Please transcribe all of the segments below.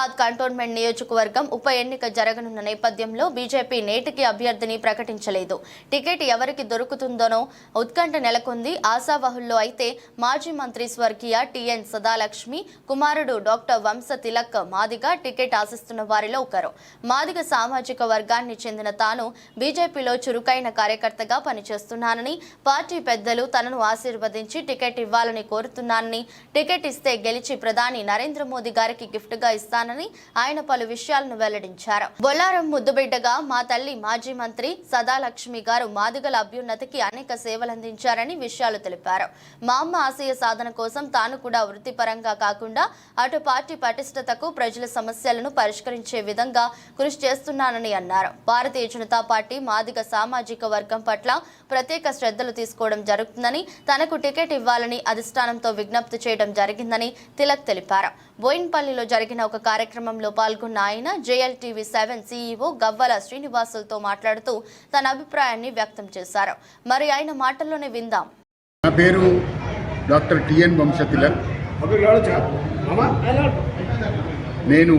Huzurabad cantonment నియోజకవర్గం ఉప ఎన్నిక జరగనున్న నేపథ్యంలో బీజేపీ నేటికి అభ్యర్థిని ప్రకటించలేదు. టికెట్ ఎవరికి దొరుకుతుందోనో ఉత్కంఠ నెలకొంది. ఆశావహుల్లో అయితే మాజీ మంత్రి స్వర్గీయ టిఎన్ సదాలక్ష్మి కుమారుడు డాక్టర్ వంశ తిలక్ మాదిగ టికెట్ ఆశిస్తున్న వారిలో ఒకరు. మాదిగ సామాజిక వర్గాన్ని చెందిన తాను బీజేపీలో చురుకైన కార్యకర్తగా పనిచేస్తున్నానని, పార్టీ పెద్దలు తనను ఆశీర్వదించి టికెట్ ఇవ్వాలని కోరుతున్నానని, టికెట్ ఇస్తే గెలిచి ప్రధాని నరేంద్ర మోదీ గారికి గిఫ్ట్ గా ఇస్తానని ఆయన పలు విషయాలను వెల్లడించారు. బొల్లారం ముద్దుబిడ్డగా మా తల్లి మాజీ మంత్రి సదాలక్ష్మి గారు మాదిగల అభ్యున్నతికి అనేక సేవలందించారని విషయాలు తెలిపారు. మా అమ్మ ఆశయ సాధన కోసం తాను కూడా వృత్తిపరంగా కాకుండా అటు పార్టీ పటిష్టతకు, ప్రజల సమస్యలను పరిష్కరించే విధంగా కృషి చేస్తున్నానని అన్నారు. భారతీయ జనతా పార్టీ మాదిగ సామాజిక వర్గం పట్ల ప్రత్యేక శ్రద్ధలు తీసుకోవడం జరుగుతుందని, తనకు టికెట్ ఇవ్వాలని అధిష్టానంతో విజ్ఞప్తి చేయడం జరిగిందని తిలక్ తెలిపారు. బోయిన్పల్లిలో జరిగిన ఒక కార్యక్రమంలో పాల్గొన్న ఆయన JLTV 7 CEO గవ్వల శ్రీనివాసులతో మాట్లాడుతూ తన అభిప్రాయాన్ని వ్యక్తం చేశారు. మరి ఆయన మాటల్లోనే విందాం. నా పేరు డాక్టర్ టిఎన్ వంశ తిలక్. నేను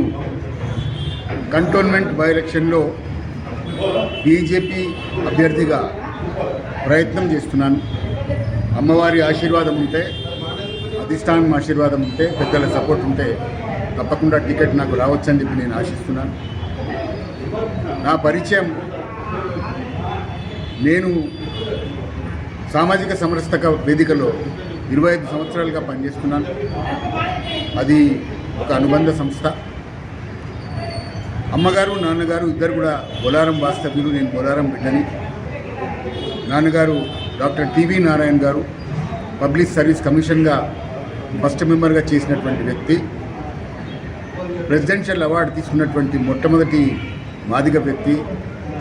కంటోన్మెంట్ బై ఎలక్షన్లో బీజేపీ అభ్యర్థిగా ప్రయత్నం చేస్తున్నాను. అమ్మవారి ఆశీర్వాదం ఉంటే, అధిష్టానం ఆశీర్వాదం ఉంటే, పెద్దల సపోర్ట్ ఉంటే తప్పకుండా టికెట్ నాకు రావచ్చని చెప్పి నేను ఆశిస్తున్నాను. నా పరిచయం, నేను సామాజిక సమరసత వేదికలో 25 సంవత్సరాలుగా పనిచేస్తున్నాను. అది ఒక అనుబంధ సంస్థ. అమ్మగారు నాన్నగారు ఇద్దరు కూడా బొలారం వాస్తవ్యులు. నేను బొలారం బిడ్డని. నాన్నగారు డాక్టర్ టీవీ నారాయణ గారు పబ్లిక్ సర్వీస్ కమిషన్గా ఫస్ట్ మెంబర్గా చేసినటువంటి వ్యక్తి. ప్రెసిడెన్షియల్ అవార్డు తీసుకున్నటువంటి మొట్టమొదటి మాదిగ వ్యక్తి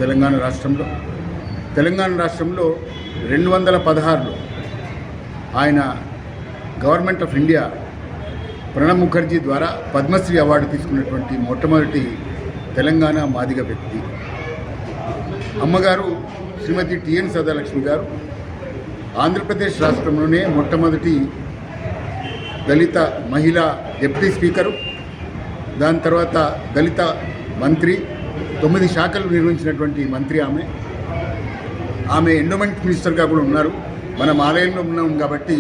తెలంగాణ రాష్ట్రంలో. తెలంగాణ రాష్ట్రంలో 2016లో ఆయన government of India Pranab Mukherjee ద్వారా పద్మశ్రీ అవార్డు తీసుకున్నటువంటి మొట్టమొదటి తెలంగాణ మాదిగ వ్యక్తి. అమ్మగారు శ్రీమతి టిఎన్ సదాలక్ష్మి గారు ఆంధ్రప్రదేశ్ రాష్ట్రంలోనే మొట్టమొదటి దళిత మహిళా డిప్యూటీ స్పీకరు, దాని తర్వాత దళిత మంత్రి, 9 శాఖలు నిర్వహించినటువంటి మంత్రి ఆమె ఎండోమెంట్ మినిస్టర్గా కూడా ఉన్నారు. మనం ఆలయంలో ఉన్నాం కాబట్టి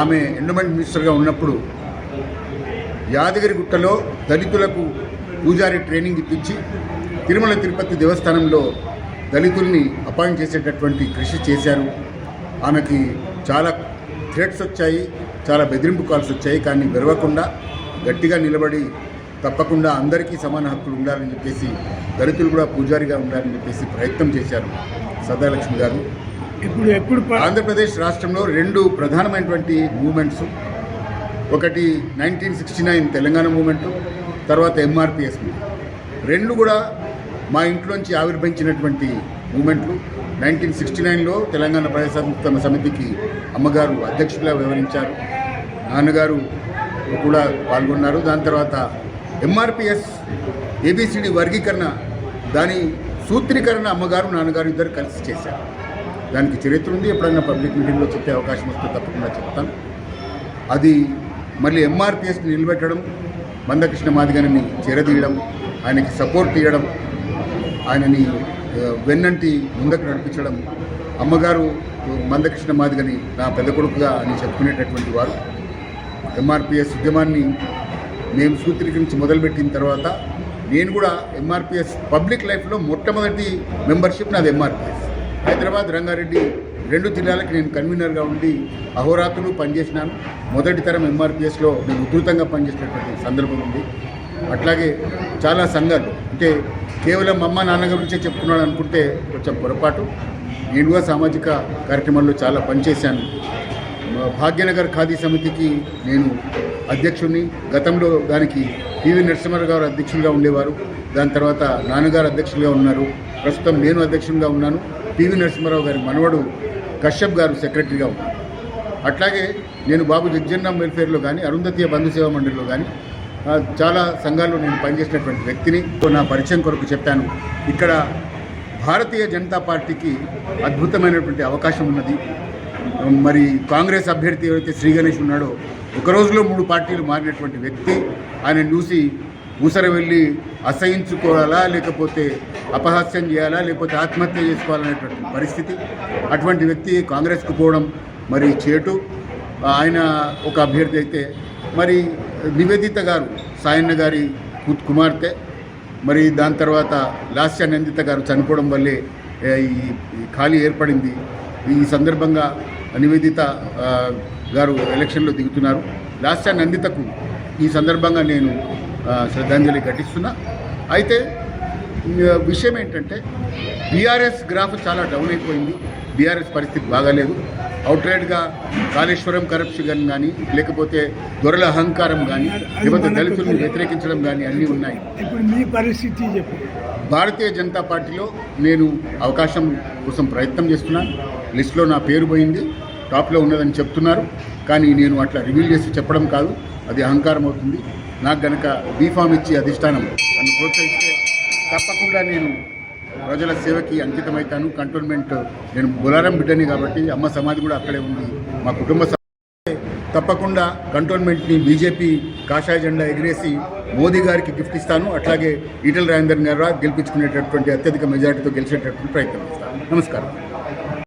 ఆమె ఎండోమెంట్ మినిస్టర్గా ఉన్నప్పుడు యాదగిరిగుట్టలో దళితులకు పూజారి ట్రైనింగ్ ఇప్పించి తిరుమల తిరుపతి దేవస్థానంలో దళితుల్ని అపాయింట్ చేసేటటువంటి కృషి చేశారు. ఆమెకి చాలా థ్రెట్స్ వచ్చాయి, చాలా బెదిరింపు కాల్స్ వచ్చాయి. కానీ వెరవకుండా గట్టిగా నిలబడి తప్పకుండా అందరికీ సమాన హక్కులు ఉండాలని చెప్పేసి, దళితులు కూడా పూజారిగా ఉండాలని చెప్పేసి ప్రయత్నం చేశారు సదాలక్ష్మి గారు. ఇప్పుడు ఆంధ్రప్రదేశ్ రాష్ట్రంలో 2 ప్రధానమైనటువంటి మూమెంట్స్, ఒకటి 1969 తెలంగాణ మూమెంటు, తర్వాత MRPS మూమెంట్. 2 కూడా మా ఇంట్లోంచి ఆవిర్భవించినటువంటి మూమెంట్లు. 1969లో తెలంగాణ ప్రజాస్వామ్య సమితికి అమ్మగారు అధ్యక్షుడిగా వ్యవహరించారు, నాన్నగారు కూడా పాల్గొన్నారు. దాని తర్వాత MRPS ABCD వర్గీకరణ, దాని సూత్రీకరణ అమ్మగారు నాన్నగారు ఇద్దరు కలిసి చేశారు. దానికి చరిత్ర ఉంది. ఎప్పుడైనా పబ్లిక్ మీటింగ్లో చెప్పే అవకాశం వస్తే తప్పకుండా చెప్తాను. అది మళ్ళీ MRPSని నిలబెట్టడం, మందకృష్ణ మాదిగని చేరదీయడం, ఆయనకి సపోర్ట్ ఇవ్వడం, ఆయనని వెన్నంటి ముందుకు నడిపించడం. అమ్మగారు మందకృష్ణ మాదిగని నా పెద్ద కొడుకుగా అని చెప్పుకునేటటువంటి వారు. MRPS ఉద్యమాన్ని మేము సూత్రీకరించి మొదలుపెట్టిన తర్వాత నేను కూడా MRPS పబ్లిక్ లైఫ్లో మొట్టమొదటి మెంబర్షిప్ నాది MRPS. హైదరాబాద్, రంగారెడ్డి 2 జిల్లాలకు నేను కన్వీనర్గా ఉండి అహోరాత్రులు పనిచేసినాను. మొదటి తరం MRPSలో నేను ఉధృతంగా పనిచేసినటువంటి సందర్భం ఉంది. అట్లాగే చాలా సంఘాలు, అంటే కేవలం అమ్మ నాన్న గురించే చెప్తున్నాడు అనుకుంటే కొంచెం పొరపాటు. నేను కూడా సామాజిక కార్యక్రమాల్లో చాలా పనిచేశాను. భాగ్యనగర్ ఖాదీ సమితికి నేను అధ్యక్షుడిని. గతంలో దానికి పివి నరసింహారావు గారు అధ్యక్షులుగా ఉండేవారు. దాని తర్వాత నాన్నగారు అధ్యక్షులుగా ఉన్నారు. ప్రస్తుతం నేను అధ్యక్షునిగా ఉన్నాను. పివి నరసింహారావు గారి మనవడు కశ్యప్ గారు సెక్రటరీగా ఉన్నారు. అట్లాగే నేను బాబు జగ్జన్రామ్ వెల్ఫేర్లో కానీ, అరుంధతీయ బంధు సేవా మండలిలో కానీ చాలా సంఘాల్లో నేను పనిచేసినటువంటి వ్యక్తిని. నా పరిచయం కొరకు చెప్పాను. ఇక్కడ భారతీయ జనతా పార్టీకి అద్భుతమైనటువంటి అవకాశం ఉన్నది. మరి కాంగ్రెస్ అభ్యర్థి ఎవరైతే శ్రీ గణేష్ ఉన్నాడో, ఒక రోజులో 3 పార్టీలు మారినటువంటి వ్యక్తి. ఆయన చూసి ఊసర వెళ్ళి అసహించుకోవాలా, లేకపోతే అపహాస్యం చేయాలా, లేకపోతే ఆత్మహత్య చేసుకోవాలనేటువంటి పరిస్థితి. అటువంటి వ్యక్తి కాంగ్రెస్కు పోవడం మరి చేటు. ఆయన ఒక అభ్యర్థి అయితే, మరి నివేదిత గారు సాయన్న గారి కుమార్తె, మరి దాని తర్వాత లాస్య నందిత గారు చనిపోవడం వల్లే ఈ ఖాళీ ఏర్పడింది. ఈ సందర్భంగా నివేదిత గారు ఎలక్షన్లో దిగుతున్నారు. లాస్య నందితకు ఈ సందర్భంగా నేను శ్రద్ధాంజలి ఘటిస్తున్నా. అయితే విషయం ఏంటంటే బీఆర్ఎస్ గ్రాఫ్ చాలా డౌన్ అయిపోయింది. బీఆర్ఎస్ పరిస్థితి బాగాలేదు. అవుట్రైట్గా కాళేశ్వరం కరప్షన్ కానీ, లేకపోతే దొరల అహంకారం కానీ, లేకపోతే దళితులను వ్యతిరేకించడం కానీ అన్నీ ఉన్నాయి. ఇప్పుడు మీ పరిస్థితి చెప్పు. భారతీయ జనతా పార్టీలో నేను అవకాశం కోసం ప్రయత్నం చేస్తున్నాను. లిస్టులో నా పేరు పోయింది, టాప్లో ఉన్నదని చెప్తున్నారు. కానీ నేను అట్లా రివీల్ చేసి చెప్పడం కాదు, అది అహంకారం అవుతుంది. నాకు గనక బీఫామ్ ఇచ్చి అధిష్టానం నన్ను ప్రోత్సహిస్తే తప్పకుండా నేను ప్రజల సేవకి అంకితమవుతాను. కంటోన్మెంట్, నేను బొలారం బిడ్డని కాబట్టి అమ్మ సమాధి కూడా అక్కడే ఉంది. మా కుటుంబ తప్పకుండా కంటోన్మెంట్ని బీజేపీ కాషాయ జెండా ఎగిరేసి మోదీ గారికి గిఫ్ట్ ఇస్తాను. అట్లాగే ఈటెల రాజేందర్ గారు గెలిపించుకునేటటువంటి అత్యధిక మెజార్టీతో గెలిచేటటువంటి ప్రయత్నం చేస్తాను. నమస్కారం.